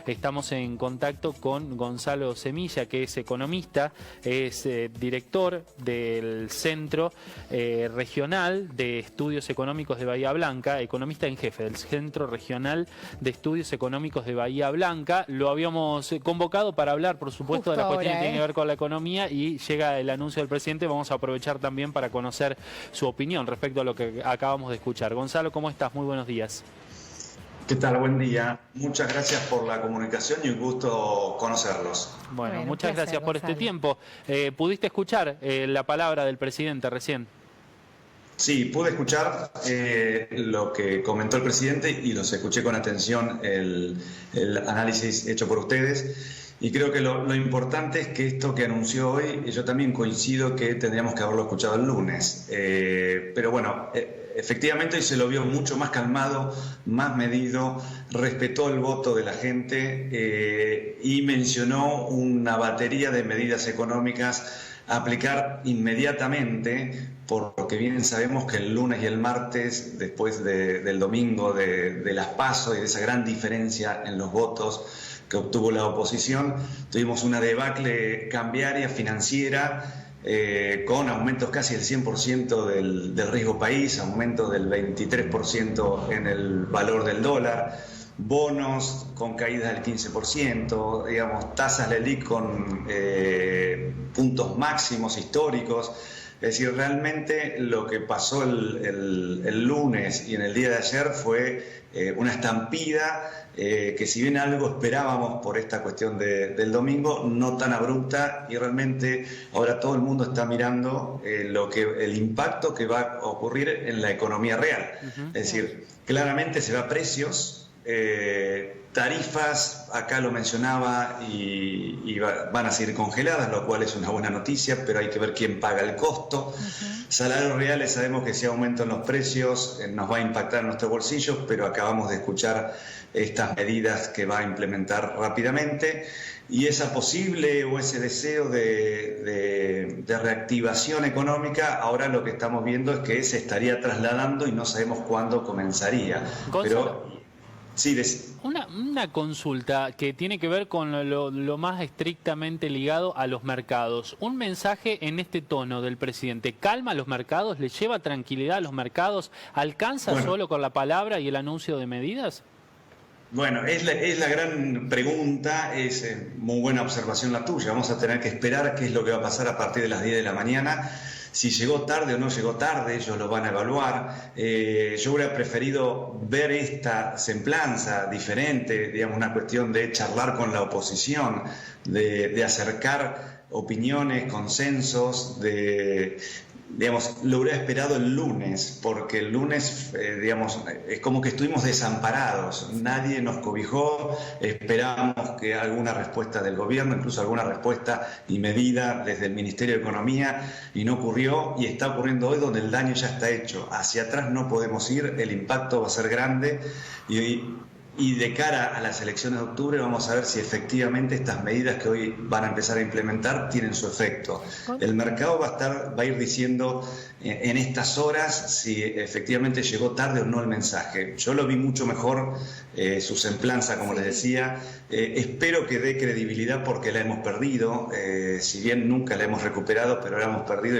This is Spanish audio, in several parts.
Estamos en contacto con Gonzalo Semilla, que es economista, es director del Centro Regional de Estudios Económicos de Bahía Blanca, economista en jefe del Centro Regional de Estudios Económicos de Bahía Blanca. Lo habíamos convocado para hablar, por supuesto, de la cuestión que tiene que ver con la economía, y llega el anuncio del presidente. Vamos a aprovechar también para conocer su opinión respecto a lo que acabamos de escuchar. Gonzalo, ¿cómo estás? Muy buenos días. ¿Qué tal? Buen día. Muchas gracias por la comunicación y un gusto conocerlos. Bueno, muchas gracias por este tiempo. ¿Pudiste escuchar la palabra del presidente recién? Sí, pude escuchar lo que comentó el presidente y los escuché con atención el análisis hecho por ustedes. Y creo que lo importante es que esto que anunció hoy, yo también coincido que tendríamos que haberlo escuchado el lunes. Pero bueno, efectivamente hoy se lo vio mucho más calmado, más medido, respetó el voto de la gente y mencionó una batería de medidas económicas a aplicar inmediatamente, porque bien sabemos que el lunes y el martes, después del domingo de las PASO y de esa gran diferencia en los votos que obtuvo la oposición, tuvimos una debacle cambiaria, financiera, con aumentos casi del 100% del riesgo país, aumento del 23% en el valor del dólar, bonos con caídas del 15%, digamos, tasas LELIQ con puntos máximos históricos. Es decir, realmente lo que pasó el lunes y en el día de ayer fue una estampida que, si bien algo esperábamos por esta cuestión del domingo, no tan abrupta, y realmente ahora todo el mundo está mirando el impacto que va a ocurrir en la economía real. Es decir, claramente se va a precios, tarifas, acá lo mencionaba, y van a seguir congeladas, lo cual es una buena noticia, pero hay que ver quién paga el costo. Salarios reales, sabemos que si aumentan los precios nos va a impactar en nuestros bolsillos, pero acabamos de escuchar estas medidas que va a implementar rápidamente, y esa posible o ese deseo de reactivación económica, ahora lo que estamos viendo es que se estaría trasladando y no sabemos cuándo comenzaría. Gonzalo, pero sí, una consulta que tiene que ver con lo más estrictamente ligado a los mercados. Un mensaje en este tono del presidente: ¿calma a los mercados? ¿Le lleva tranquilidad a los mercados? ¿Alcanza solo con la palabra y el anuncio de medidas? Bueno, es la gran pregunta, es muy buena observación la tuya. Vamos a tener que esperar qué es lo que va a pasar a partir de las 10 de la mañana. Si llegó tarde o no llegó tarde, ellos lo van a evaluar. Yo hubiera preferido ver esta semblanza diferente, digamos, una cuestión de charlar con la oposición, de acercar opiniones, consensos, digamos, lo hubiera esperado el lunes, porque el lunes, digamos, es como que estuvimos desamparados, nadie nos cobijó, esperábamos que alguna respuesta del gobierno, incluso alguna respuesta y medida desde el Ministerio de Economía, y no ocurrió, y está ocurriendo hoy, donde el daño ya está hecho. Hacia atrás no podemos ir, el impacto va a ser grande, y de cara a las elecciones de octubre vamos a ver si efectivamente estas medidas que hoy van a empezar a implementar tienen su efecto. El mercado va a ir diciendo en estas horas si efectivamente llegó tarde o no el mensaje. Yo lo vi mucho mejor, su semblanza, como les decía. Espero que dé credibilidad, porque la hemos perdido, si bien nunca la hemos recuperado, pero la hemos perdido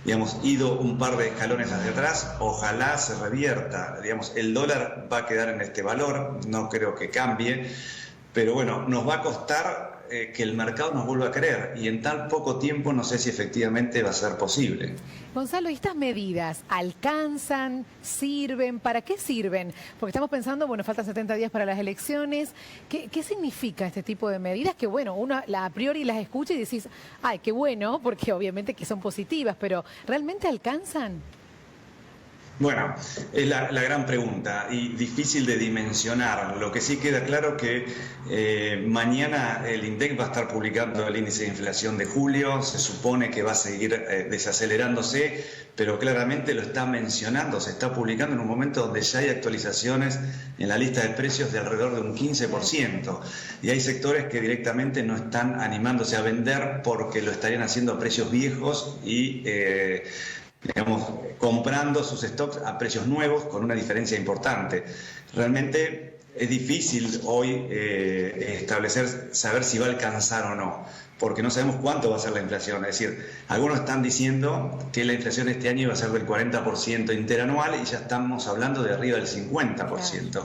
y hemos ido un par de escalones hacia atrás. Ojalá se revierta. Digamos, el dólar va a quedar en este valor, no creo que cambie, pero bueno, nos va a costar que el mercado nos vuelva a creer, y en tan poco tiempo no sé si efectivamente va a ser posible. Gonzalo, ¿y estas medidas alcanzan, sirven? ¿Para qué sirven? Porque estamos pensando, bueno, faltan 70 días para las elecciones. ¿Qué significa este tipo de medidas? Que bueno, uno a priori las escucha y decís, ay, qué bueno, porque obviamente que son positivas, pero ¿realmente alcanzan? Bueno, es la gran pregunta y difícil de dimensionar. Lo que sí queda claro que mañana el INDEC va a estar publicando el índice de inflación de julio. Se supone que va a seguir desacelerándose, pero claramente lo está mencionando, se está publicando en un momento donde ya hay actualizaciones en la lista de precios de alrededor de un 15%. Y hay sectores que directamente no están animándose a vender porque lo estarían haciendo a precios viejos y digamos, comprando sus stocks a precios nuevos con una diferencia importante. Realmente es difícil hoy saber si va a alcanzar o no, porque no sabemos cuánto va a ser la inflación. Es decir, algunos están diciendo que la inflación este año va a ser del 40% interanual y ya estamos hablando de arriba del 50%.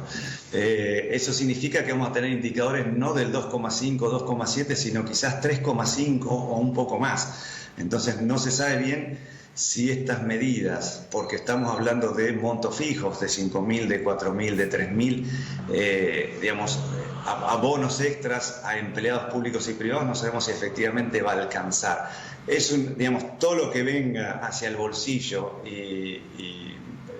Eso significa que vamos a tener indicadores no del 2,5, 2,7, sino quizás 3,5 o un poco más. Entonces no se sabe bien si estas medidas, porque estamos hablando de montos fijos, de 5.000, de 4.000, de 3.000, digamos, abonos extras a empleados públicos y privados, no sabemos si efectivamente va a alcanzar. Digamos, todo lo que venga hacia el bolsillo y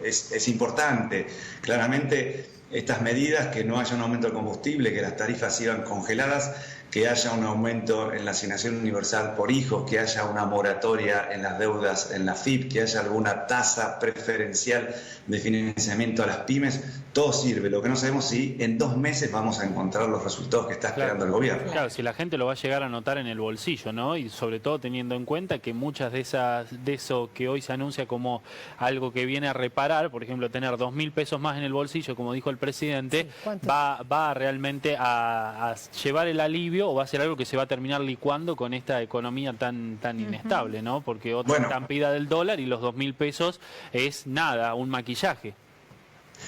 es importante. Claramente, estas medidas, que no haya un aumento del combustible, que las tarifas sigan congeladas, que haya un aumento en la asignación universal por hijos, que haya una moratoria en las deudas en la FIP, que haya alguna tasa preferencial de financiamiento a las pymes, todo sirve. Lo que no sabemos es si en 2 meses vamos a encontrar los resultados que está esperando el gobierno. Claro, si la gente lo va a llegar a notar en el bolsillo, ¿no? Y sobre todo teniendo en cuenta que muchas de eso que hoy se anuncia como algo que viene a reparar, por ejemplo, tener 2.000 pesos más en el bolsillo, como dijo el presidente, sí, va realmente a llevar el alivio, o va a ser algo que se va a terminar licuando con esta economía tan inestable, ¿no? Porque otra estampida del dólar y los 2.000 pesos es nada, un maquillaje.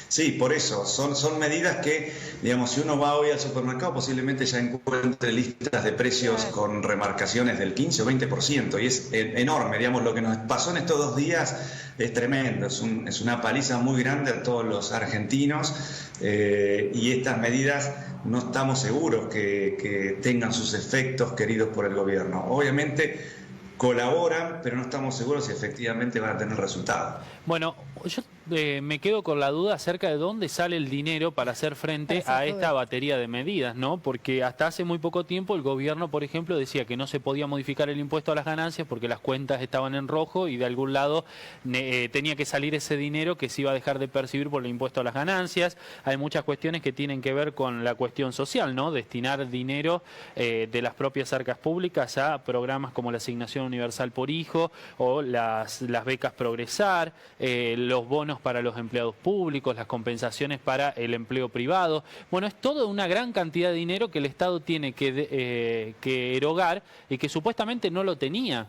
Sí, por eso, son medidas que, digamos, si uno va hoy al supermercado posiblemente ya encuentre listas de precios con remarcaciones del 15 o 20%, y es enorme. Digamos, lo que nos pasó en estos 2 días es tremendo, es una paliza muy grande a todos los argentinos, y estas medidas no estamos seguros que tengan sus efectos queridos por el gobierno. Obviamente colaboran, pero no estamos seguros si efectivamente van a tener resultados. Bueno, yo me quedo con la duda acerca de dónde sale el dinero para hacer frente a esta batería de medidas, ¿no? Porque hasta hace muy poco tiempo el gobierno, por ejemplo, decía que no se podía modificar el impuesto a las ganancias porque las cuentas estaban en rojo y de algún lado tenía que salir ese dinero que se iba a dejar de percibir por el impuesto a las ganancias. Hay muchas cuestiones que tienen que ver con la cuestión social, ¿no? Destinar dinero de las propias arcas públicas a programas como la asignación universal por hijo o las becas Progresar, los bonos para los empleados públicos, las compensaciones para el empleo privado. Bueno, es toda una gran cantidad de dinero que el Estado tiene que erogar y que supuestamente no lo tenía.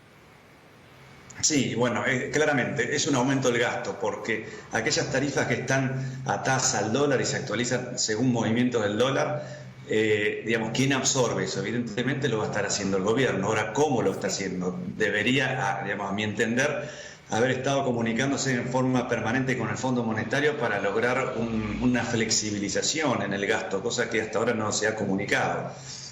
Sí, bueno, claramente es un aumento del gasto, porque aquellas tarifas que están atadas al dólar y se actualizan según movimientos del dólar, digamos, ¿quién absorbe eso? Evidentemente lo va a estar haciendo el gobierno. Ahora, ¿cómo lo está haciendo? Debería, digamos, a mi entender, haber estado comunicándose en forma permanente con el Fondo Monetario para lograr una flexibilización en el gasto, cosa que hasta ahora no se ha comunicado.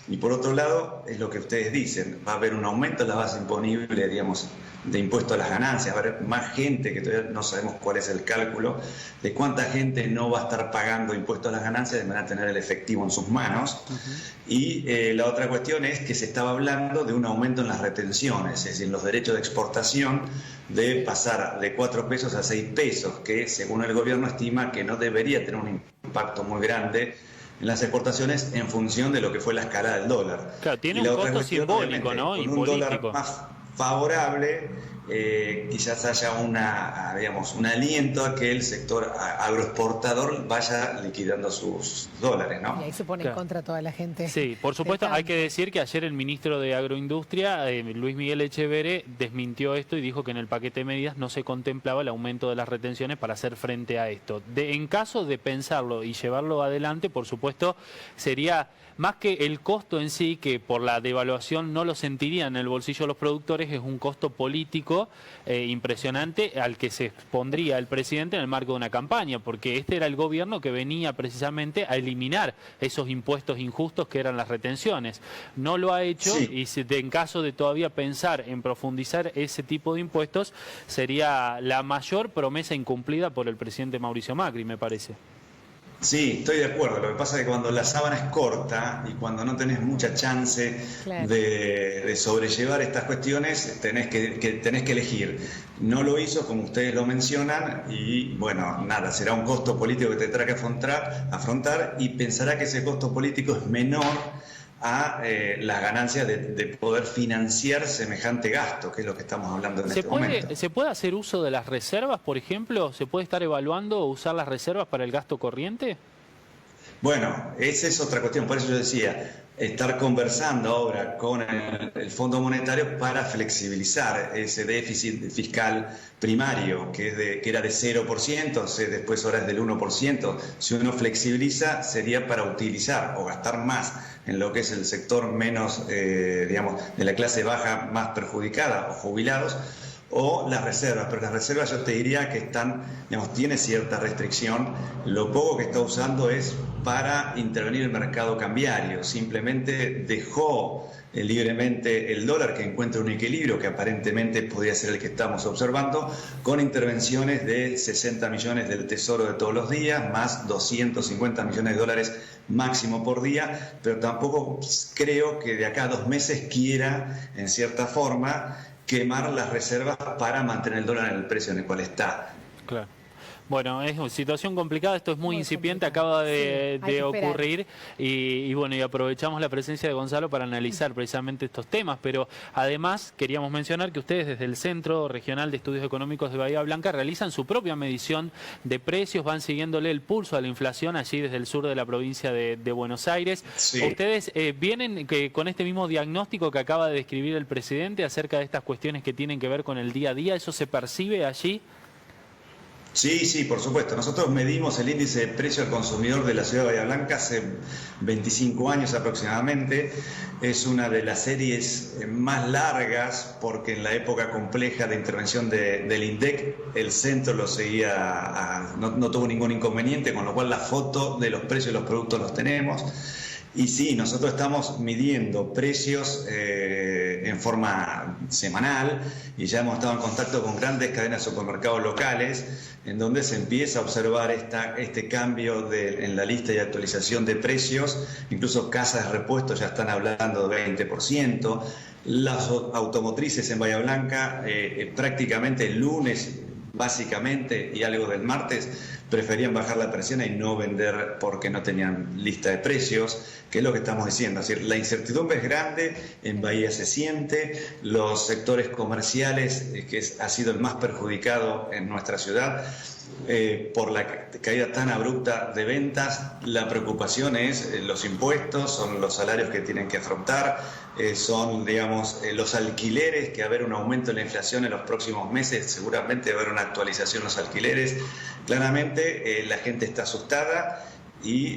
Y por otro lado, es lo que ustedes dicen, va a haber un aumento en la base imponible, digamos, de impuesto a las ganancias, va a haber más gente, que todavía no sabemos cuál es el cálculo, de cuánta gente no va a estar pagando impuesto a las ganancias de manera a tener el efectivo en sus manos. Y la otra cuestión es que se estaba hablando de un aumento en las retenciones, es decir, en los derechos de exportación, de pasar de 4 pesos a 6 pesos, que según el gobierno estima que no debería tener un impacto muy grande en las exportaciones en función de lo que fue la escalada del dólar. Claro, tiene un costo simbólico, ¿no? Y político. Dólar más favorable, quizás haya un aliento a que el sector agroexportador vaya liquidando sus dólares, ¿no? Y ahí se pone en contra toda la gente. Sí, por supuesto, hay que decir que ayer el ministro de Agroindustria, Luis Miguel Echeverre, desmintió esto y dijo que en el paquete de medidas no se contemplaba el aumento de las retenciones para hacer frente a esto. En caso de pensarlo y llevarlo adelante, por supuesto, sería más que el costo en sí, que por la devaluación no lo sentirían en el bolsillo los productores, es un costo político impresionante al que se expondría el presidente en el marco de una campaña, porque este era el gobierno que venía precisamente a eliminar esos impuestos injustos que eran las retenciones. No lo ha hecho, y en caso de todavía pensar en profundizar ese tipo de impuestos, sería la mayor promesa incumplida por el presidente Mauricio Macri, me parece. Sí, estoy de acuerdo. Lo que pasa es que cuando la sábana es corta y cuando no tenés mucha chance de sobrellevar estas cuestiones, tenés que elegir. No lo hizo, como ustedes lo mencionan, y bueno, nada, será un costo político que tendrá que afrontar y pensará que ese costo político es menor a las ganancias de poder financiar semejante gasto, que es lo que estamos hablando en este momento. ¿Se puede hacer uso de las reservas, por ejemplo? ¿Se puede estar evaluando o usar las reservas para el gasto corriente? Bueno, esa es otra cuestión, por eso yo decía, estar conversando ahora con el Fondo Monetario para flexibilizar ese déficit fiscal primario, que era de 0%, después ahora es del 1%. Si uno flexibiliza, sería para utilizar o gastar más en lo que es el sector menos, digamos, de la clase baja más perjudicada o jubilados, o las reservas, pero las reservas yo te diría que están, digamos, tiene cierta restricción. Lo poco que está usando es para intervenir el mercado cambiario, simplemente dejó libremente el dólar que encuentra un equilibrio que aparentemente podría ser el que estamos observando, con intervenciones de 60 millones del Tesoro de todos los días, más 250 millones de dólares máximo por día, pero tampoco creo que de acá a 2 meses quiera, en cierta forma, quemar las reservas para mantener el dólar en el precio en el cual está. Claro. Bueno, es una situación complicada, esto es muy incipiente, acaba de ocurrir y bueno, y aprovechamos la presencia de Gonzalo para analizar precisamente estos temas, pero además queríamos mencionar que ustedes desde el Centro Regional de Estudios Económicos de Bahía Blanca realizan su propia medición de precios, van siguiéndole el pulso a la inflación allí desde el sur de la provincia de Buenos Aires. Sí. Ustedes vienen con este mismo diagnóstico que acaba de describir el presidente acerca de estas cuestiones que tienen que ver con el día a día, ¿eso se percibe allí? Sí, sí, por supuesto. Nosotros medimos el índice de precio al consumidor de la ciudad de Bahía Blanca hace 25 años aproximadamente. Es una de las series más largas porque en la época compleja de intervención del INDEC el centro lo seguía, no tuvo ningún inconveniente, con lo cual la foto de los precios de los productos los tenemos. Y sí, nosotros estamos midiendo precios en forma semanal y ya hemos estado en contacto con grandes cadenas de supermercados locales en donde se empieza a observar este cambio en la lista y actualización de precios. Incluso casas de repuestos ya están hablando de 20%. Las automotrices en Bahía Blanca prácticamente el lunes básicamente y algo del martes preferían bajar la persiana y no vender porque no tenían lista de precios, que es lo que estamos diciendo. Es decir, la incertidumbre es grande, en Bahía se siente, los sectores comerciales, que ha sido el más perjudicado en nuestra ciudad, por la caída tan abrupta de ventas. La preocupación es los impuestos, son los salarios que tienen que afrontar, son, digamos, los alquileres, que va a haber un aumento en la inflación en los próximos meses, seguramente va a haber una actualización en los alquileres. Claramente la gente está asustada y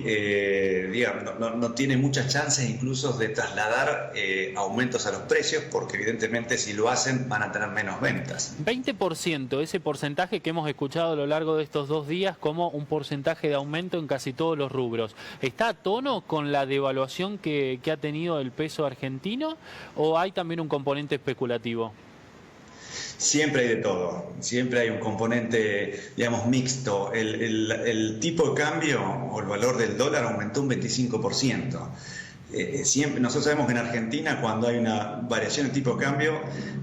digamos, no tiene muchas chances incluso de trasladar aumentos a los precios, porque evidentemente si lo hacen van a tener menos ventas. 20%, ese porcentaje que hemos escuchado a lo largo de estos 2 días como un porcentaje de aumento en casi todos los rubros. ¿Está a tono con la devaluación que ha tenido el peso argentino o hay también un componente especulativo? Siempre hay de todo, siempre hay un componente, digamos, mixto. El tipo de cambio o el valor del dólar aumentó un 25%. Siempre, nosotros sabemos que en Argentina cuando hay una variación de tipo de cambio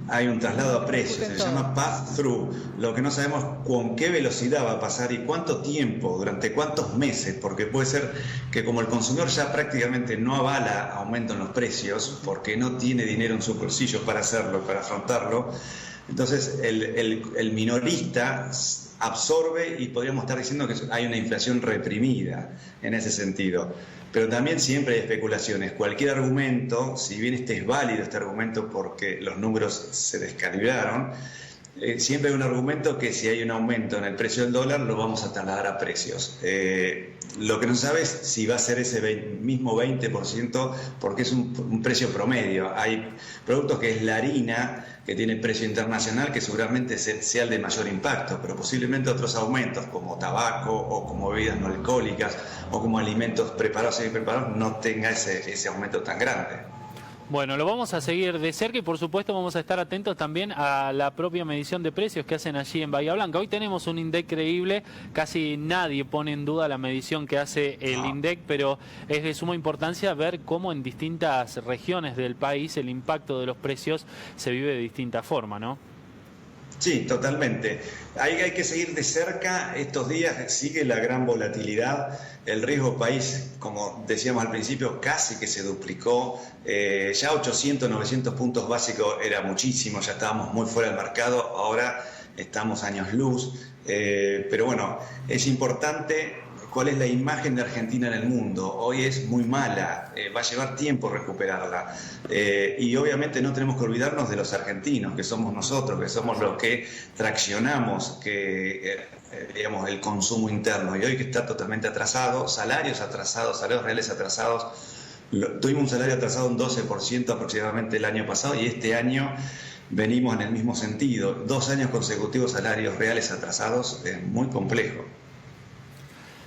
hay un traslado a precios, se llama pass-through. Lo que no sabemos con qué velocidad va a pasar y cuánto tiempo, durante cuántos meses, porque puede ser que como el consumidor ya prácticamente no avala aumento en los precios porque no tiene dinero en su bolsillo para hacerlo, para afrontarlo, entonces el minorista absorbe y podríamos estar diciendo que hay una inflación reprimida en ese sentido. Pero también siempre hay especulaciones. Cualquier argumento, si bien es válido este argumento porque los números se descalibraron, siempre hay un argumento que si hay un aumento en el precio del dólar lo vamos a trasladar a precios. Lo que no se sabe es si va a ser ese mismo 20% porque es un precio promedio. Hay productos que es la harina, que tiene precio internacional, que seguramente sea el de mayor impacto, pero posiblemente otros aumentos como tabaco o como bebidas no alcohólicas o como alimentos preparados y semipreparados no tenga ese aumento tan grande. Bueno, lo vamos a seguir de cerca y por supuesto vamos a estar atentos también a la propia medición de precios que hacen allí en Bahía Blanca. Hoy tenemos un INDEC creíble, casi nadie pone en duda la medición que hace el INDEC, pero es de suma importancia ver cómo en distintas regiones del país el impacto de los precios se vive de distinta forma, ¿no? Sí, totalmente. Hay que seguir de cerca. Estos días sigue la gran volatilidad. El riesgo país, como decíamos al principio, casi que se duplicó. Ya 800, 900 puntos básicos era muchísimo, ya estábamos muy fuera del mercado. Ahora estamos años luz. Pero bueno, es importante cuál es la imagen de Argentina en el mundo. Hoy es muy mala, va a llevar tiempo recuperarla. Y obviamente no tenemos que olvidarnos de los argentinos, que somos nosotros, que somos los que traccionamos digamos, el consumo interno. Y hoy que está totalmente atrasado, salarios reales atrasados. Tuvimos un salario atrasado un 12% aproximadamente el año pasado y este año venimos en el mismo sentido. 2 años consecutivos salarios reales atrasados, es muy complejo.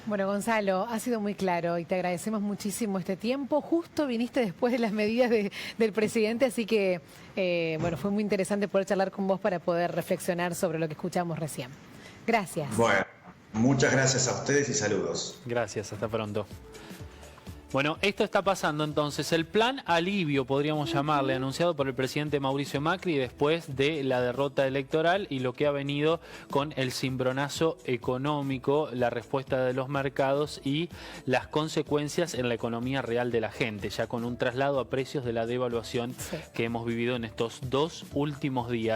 Bueno, Gonzalo, ha sido muy claro y te agradecemos muchísimo este tiempo. Justo viniste después de las medidas del presidente, así que bueno, fue muy interesante poder charlar con vos para poder reflexionar sobre lo que escuchamos recién. Gracias. Bueno, muchas gracias a ustedes y saludos. Gracias, hasta pronto. Bueno, esto está pasando entonces, el plan alivio, podríamos llamarle, anunciado por el presidente Mauricio Macri después de la derrota electoral y lo que ha venido con el cimbronazo económico, la respuesta de los mercados y las consecuencias en la economía real de la gente, ya con un traslado a precios de la devaluación que hemos vivido en estos 2 últimos días.